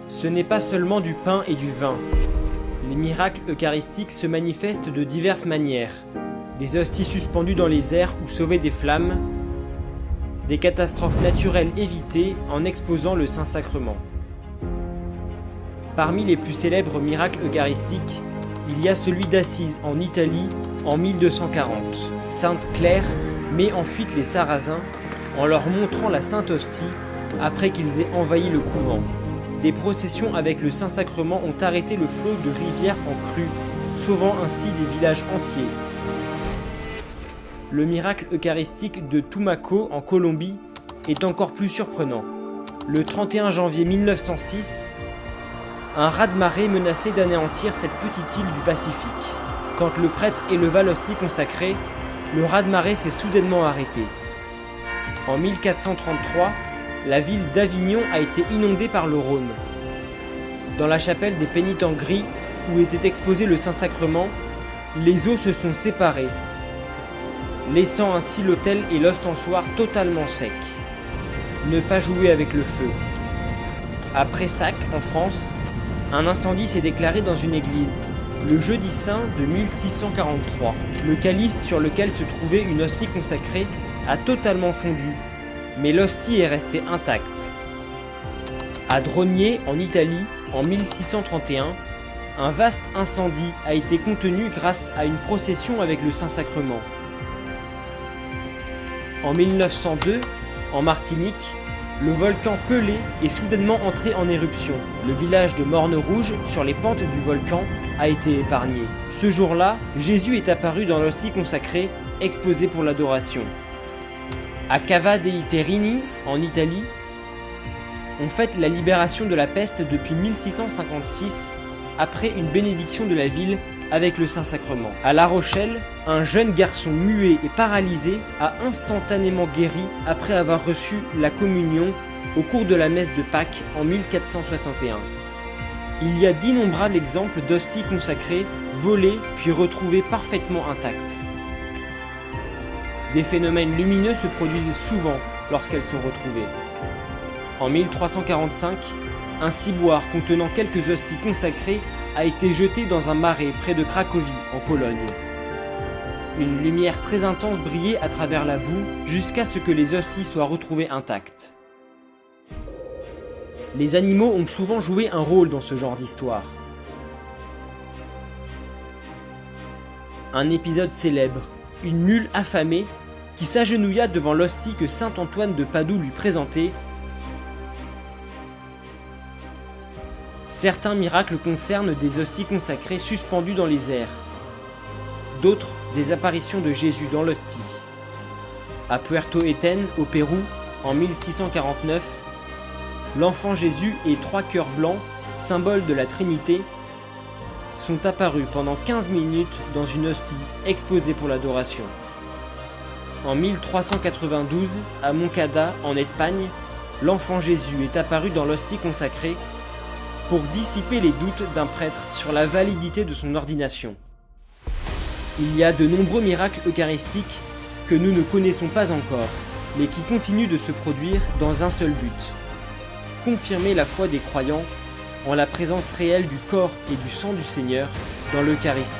Ce n'est pas seulement du pain et du vin. Les miracles eucharistiques se manifestent de diverses manières. Des hosties suspendues dans les airs ou sauvées des flammes, des catastrophes naturelles évitées en exposant le Saint-Sacrement. Parmi les plus célèbres miracles eucharistiques, il y a celui d'Assise en Italie en 1240. Sainte Claire met en fuite les Sarrasins en leur montrant la Sainte Hostie après qu'ils aient envahi le couvent. Des processions avec le Saint-Sacrement ont arrêté le flot de rivières en crue, sauvant ainsi des villages entiers. Le miracle eucharistique de Tumaco en Colombie est encore plus surprenant. Le 31 janvier 1906, un raz-de-marée menaçait d'anéantir cette petite île du Pacifique. Quand le prêtre éleva l'hostie consacrée, le raz-de-marée s'est soudainement arrêté. En 1433, la ville d'Avignon a été inondée par le Rhône. Dans la chapelle des pénitents gris, où était exposé le Saint-Sacrement, les eaux se sont séparées, laissant ainsi l'autel et l'ostensoir totalement secs. Ne pas jouer avec le feu. À Prayssac, en France, un incendie s'est déclaré dans une église, le jeudi saint de 1643. Le calice sur lequel se trouvait une hostie consacrée a totalement fondu, mais l'hostie est restée intacte. À Drogné, en Italie, en 1631, un vaste incendie a été contenu grâce à une procession avec le Saint-Sacrement. En 1902, en Martinique, le volcan Pelé est soudainement entré en éruption. Le village de Morne-Rouge, sur les pentes du volcan, a été épargné. Ce jour-là, Jésus est apparu dans l'hostie consacrée, exposée pour l'adoration. À Cava dei Terrini, en Italie, on fête la libération de la peste depuis 1656, après une bénédiction de la ville avec le Saint-Sacrement. À La Rochelle, un jeune garçon muet et paralysé a instantanément guéri après avoir reçu la communion au cours de la messe de Pâques en 1461. Il y a d'innombrables exemples d'hosties consacrées, volées puis retrouvées parfaitement intactes. Des phénomènes lumineux se produisent souvent lorsqu'elles sont retrouvées. En 1345, un ciboire contenant quelques hosties consacrées a été jeté dans un marais près de Cracovie, en Pologne. Une lumière très intense brillait à travers la boue jusqu'à ce que les hosties soient retrouvées intactes. Les animaux ont souvent joué un rôle dans ce genre d'histoire. Un épisode célèbre, une mule affamée qui s'agenouilla devant l'hostie que saint Antoine de Padoue lui présentait. Certains miracles concernent des hosties consacrées suspendues dans les airs. D'autres, des apparitions de Jésus dans l'hostie. À Puerto Eten, au Pérou, en 1649, l'enfant Jésus et 3 cœurs blancs, symboles de la Trinité, sont apparus pendant 15 minutes dans une hostie exposée pour l'adoration. En 1392, à Moncada, en Espagne, l'enfant Jésus est apparu dans l'hostie consacrée pour dissiper les doutes d'un prêtre sur la validité de son ordination. Il y a de nombreux miracles eucharistiques que nous ne connaissons pas encore, mais qui continuent de se produire dans un seul but: confirmer la foi des croyants en la présence réelle du corps et du sang du Seigneur dans l'Eucharistie.